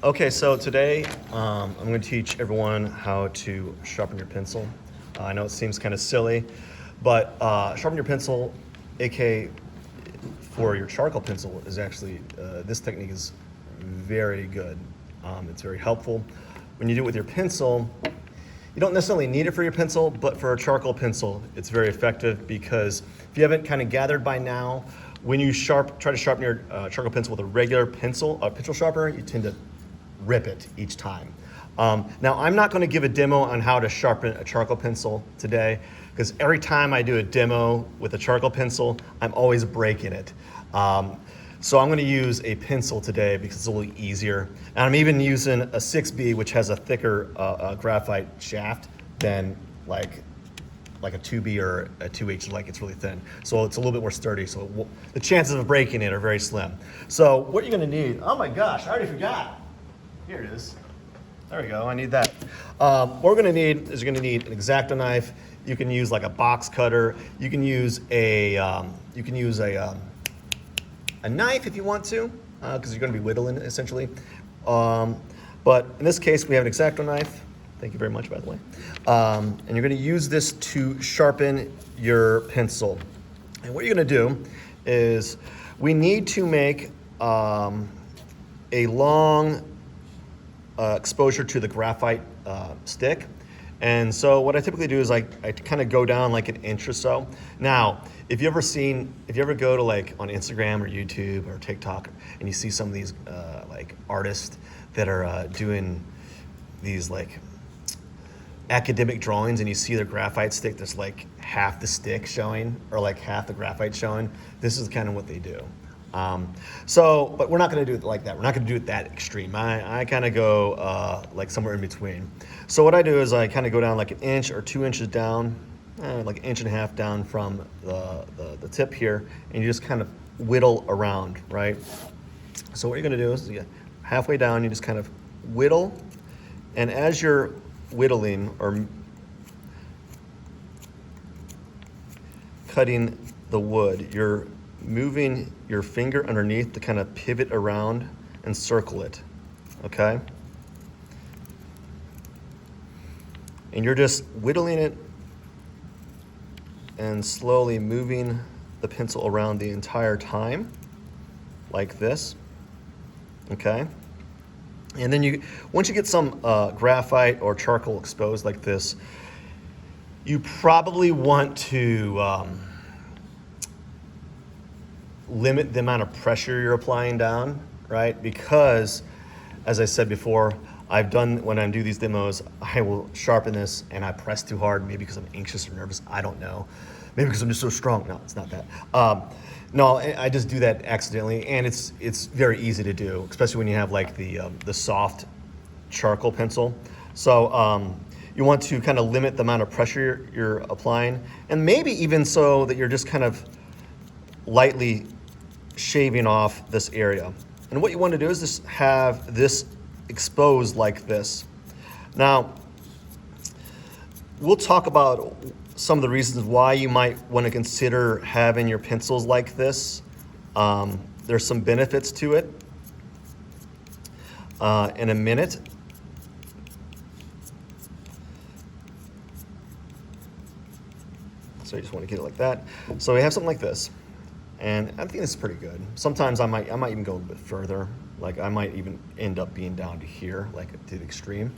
Okay, so today I'm going to teach everyone how to sharpen your pencil. I know it seems kind of silly, but sharpen your pencil, aka for your charcoal pencil, is actually, this technique is very good. It's very helpful. When you do it with your pencil, you don't necessarily need it for your pencil, but for a charcoal pencil, it's very effective because if you haven't kind of gathered by now, when you try to sharpen your charcoal pencil with a regular pencil sharpener, you tend to rip it each time. Now, I'm not going to give a demo on how to sharpen a charcoal pencil today because every time I do a demo with a charcoal pencil, I'm always breaking it. So I'm going to use a pencil today because it's a little easier. And I'm even using a 6B, which has a thicker graphite shaft than like a 2B or a 2H, like it's really thin. So it's a little bit more sturdy. So the chances of breaking it are very slim. So what you're going to need, oh my gosh, I already forgot. Here it is. There we go. I need that. What we're going to need is you're going to need an X-Acto knife. You can use like a box cutter. You can use a knife if you want to, because you're going to be whittling essentially. But in this case, we have an X-Acto knife. Thank you very much, by the way. And you're going to use this to sharpen your pencil. And what you're going to do is we need to make a long exposure to the graphite stick. And so what I typically do is I kind of go down like an inch or so. Now, if you ever go to like on Instagram or YouTube or TikTok and you see some of these like artists that are doing these like academic drawings and you see their graphite stick, there's like half the stick showing or like half the graphite showing, this is kind of what they do. But we're not going to do it like that. We're not going to do it that extreme. I kind of go like somewhere in between. So what I do is I kind of go down like an inch or 2 inches down, like an inch and a half down from the tip here, and you just kind of whittle around, right? So what you're going to do is you get halfway down, you just kind of whittle, and as you're whittling or cutting the wood, you're moving your finger underneath to kind of pivot around and circle it, okay? And you're just whittling it and slowly moving the pencil around the entire time, like this, okay? And then once you get some graphite or charcoal exposed like this, you probably want to limit the amount of pressure you're applying down, right? Because, as I said before, when I do these demos, I will sharpen this and I press too hard, maybe because I'm anxious or nervous, I don't know. Maybe because I'm just so strong. No, it's not that. No, I just do that accidentally, and it's very easy to do, especially when you have like the soft charcoal pencil. So you want to kind of limit the amount of pressure you're applying, and maybe even so that you're just kind of lightly shaving off this area. And what you want to do is just have this exposed like this. Now, we'll talk about some of the reasons why you might want to consider having your pencils like this. There's some benefits to it in a minute. So you just want to get it like that. So we have something like this. And I think this is pretty good. Sometimes I might even go a bit further. Like I might even end up being down to here, like to the extreme.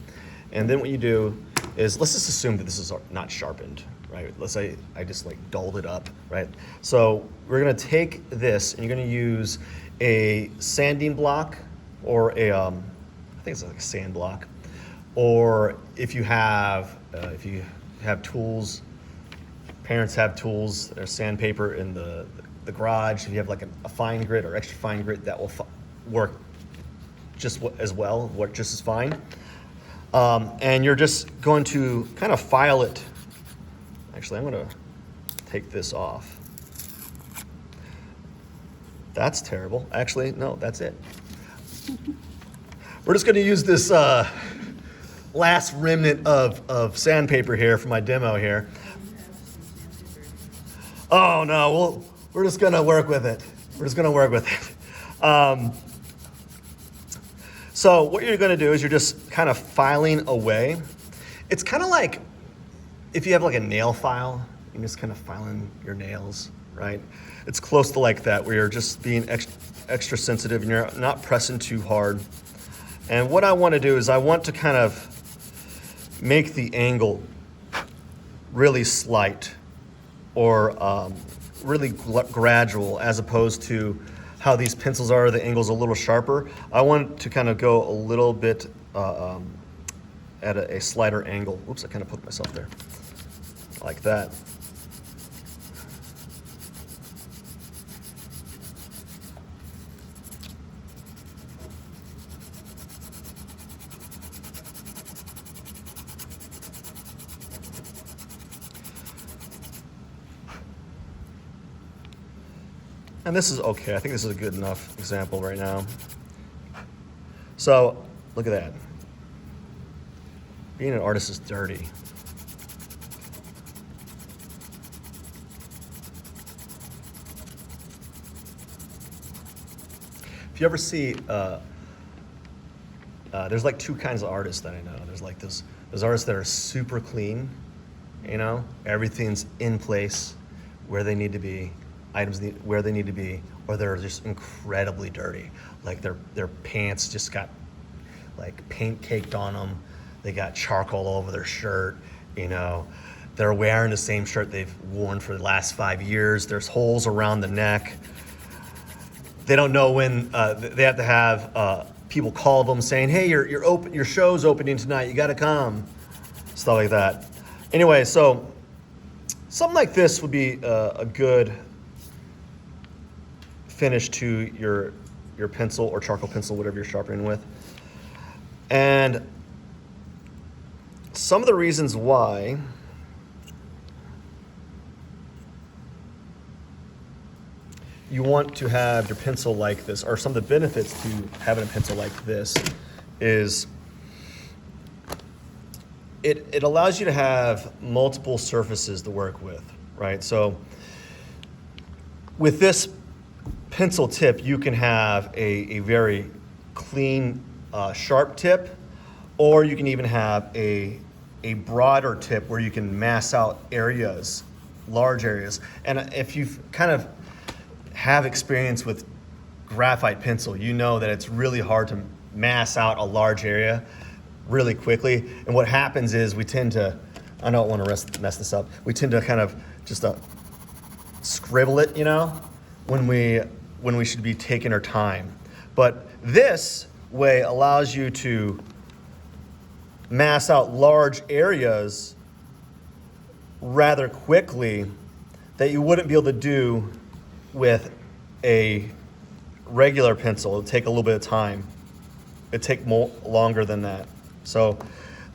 And then what you do is, let's just assume that this is not sharpened, right? Let's say I just like dulled it up, right? So we're gonna take this and you're gonna use a sanding block or I think it's like a sand block. Or if you have tools, parents have tools, there's sandpaper in the garage. If you have like a fine grit or extra fine grit, that will work just as well, work just as fine. And you're just going to kind of file it. Actually, I'm going to take this off. That's terrible. Actually, no, that's it. We're just going to use this last remnant of sandpaper here for my demo here. Oh no, we're just gonna work with it. We're just gonna work with it. So what you're gonna do is you're just kind of filing away. It's kind of like if you have like a nail file, you're just kind of filing your nails, right? It's close to like that, where you're just being extra sensitive and you're not pressing too hard. And what I want to do is I want to kind of make the angle really slight or really gradual, as opposed to how these pencils are, the angle's a little sharper. I want to kind of go a little bit at a slighter angle. Oops, I kind of poked myself there. Like that. And this is okay. I think this is a good enough example right now. So, look at that. Being an artist is dirty. If you ever see, there's like two kinds of artists that I know. There's like those artists that are super clean, you know, everything's in place where they need to be. Items where they need to be, or they're just incredibly dirty. Like their pants just got like paint caked on them. They got charcoal all over their shirt, you know. They're wearing the same shirt they've worn for the last 5 years. There's holes around the neck. They don't know when they have to have people call them saying, "Hey, your show's opening tonight. You got to come." Stuff like that. Anyway, so something like this would be a good finish to your pencil or charcoal pencil, whatever you're sharpening with. And some of the reasons why you want to have your pencil like this, or some of the benefits to having a pencil like this, is it allows you to have multiple surfaces to work with, right? So with this pencil tip, you can have a very clean, sharp tip, or you can even have a broader tip where you can mass out areas, large areas. And if you've kind of have experience with graphite pencil, you know that it's really hard to mass out a large area really quickly. And what happens is we tend to, I don't want to mess this up, we tend to kind of just scribble it, you know, when we should be taking our time. But this way allows you to mass out large areas rather quickly that you wouldn't be able to do with a regular pencil. It'll take a little bit of time. It'd take longer than that. So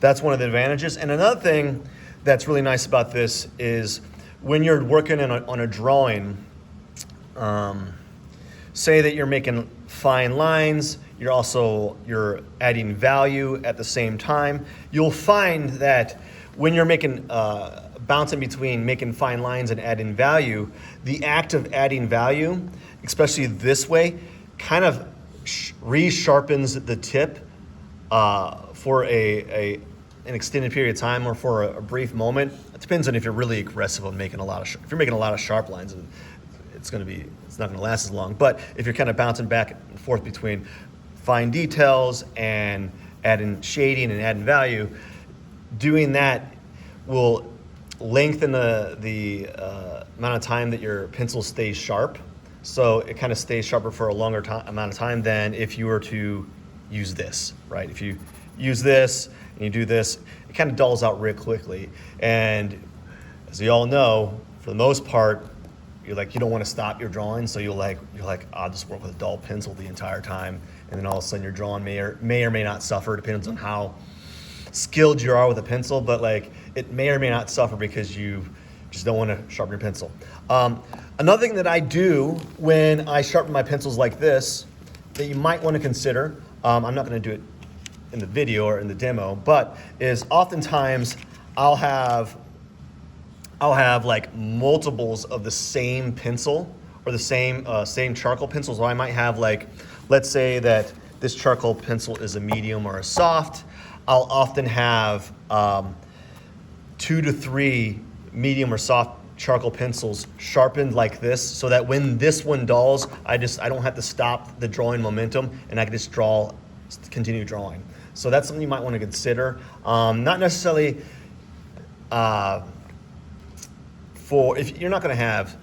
that's one of the advantages. And another thing that's really nice about this is when you're working on a drawing, say that you're making fine lines, you're adding value at the same time. You'll find that when you're making bouncing between making fine lines and adding value, the act of adding value, especially this way, kind of re-sharpens the tip for an extended period of time or for a brief moment. It depends on if you're really aggressive on making a lot of if you're making a lot of sharp lines, it's not going to last as long. But if you're kind of bouncing back and forth between fine details and adding shading and adding value, doing that will lengthen the amount of time that your pencil stays sharp. So it kind of stays sharper for a longer amount of time than if you were to use this, right? If you use this and you do this, it kind of dulls out real quickly. And as you all know, for the most part, you don't want to stop your drawing, so you're like, I'll just work with a dull pencil the entire time, and then all of a sudden your drawing may or may not suffer, depends on how skilled you are with a pencil, but like it may or may not suffer because you just don't want to sharpen your pencil. Another thing that I do when I sharpen my pencils like this that you might want to consider, I'm not going to do it in the video or in the demo, but is oftentimes I'll have like multiples of the same pencil or the same charcoal pencil. So I might have, like, let's say that this charcoal pencil is a medium or a soft, I'll often have 2 to 3 medium or soft charcoal pencils sharpened like this, so that when this one dulls, I don't have to stop the drawing momentum, and I can just continue drawing. So that's something you might want to consider. Not necessarily if you're not going to have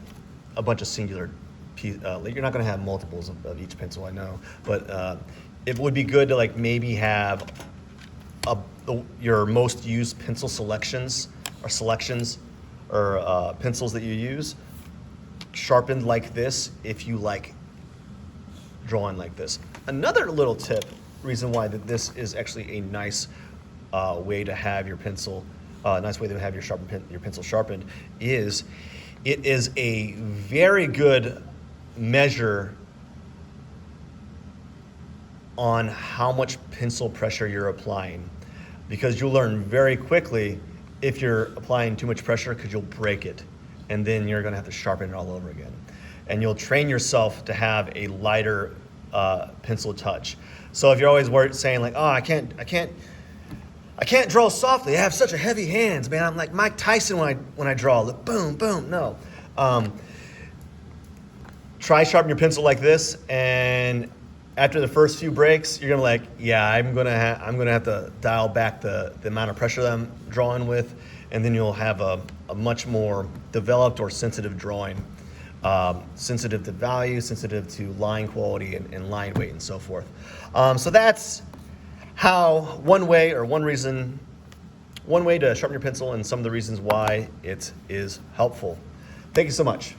a bunch of singular you're not going to have multiples of each pencil, I know, but it would be good to like maybe have your most used pencil selections or pencils that you use sharpened like this if you like drawing like this. Another little tip, reason why that this is actually a nice way to have your pencil, nice way to have your pencil sharpened, is it is a very good measure on how much pencil pressure you're applying, because you'll learn very quickly if you're applying too much pressure, because you'll break it, and then you're going to have to sharpen it all over again. And you'll train yourself to have a lighter pencil touch. So if you're always saying like, oh, I can't draw softly, I have such a heavy hands, man, I'm like Mike Tyson when I draw, like, boom, boom. No. Try sharpen your pencil like this, and after the first few breaks, you're gonna like, yeah, I'm gonna have to dial back the amount of pressure that I'm drawing with, and then you'll have a much more developed or sensitive drawing, sensitive to value, sensitive to line quality and line weight and so forth. So that's how one way to sharpen your pencil, and some of the reasons why it is helpful. Thank you so much.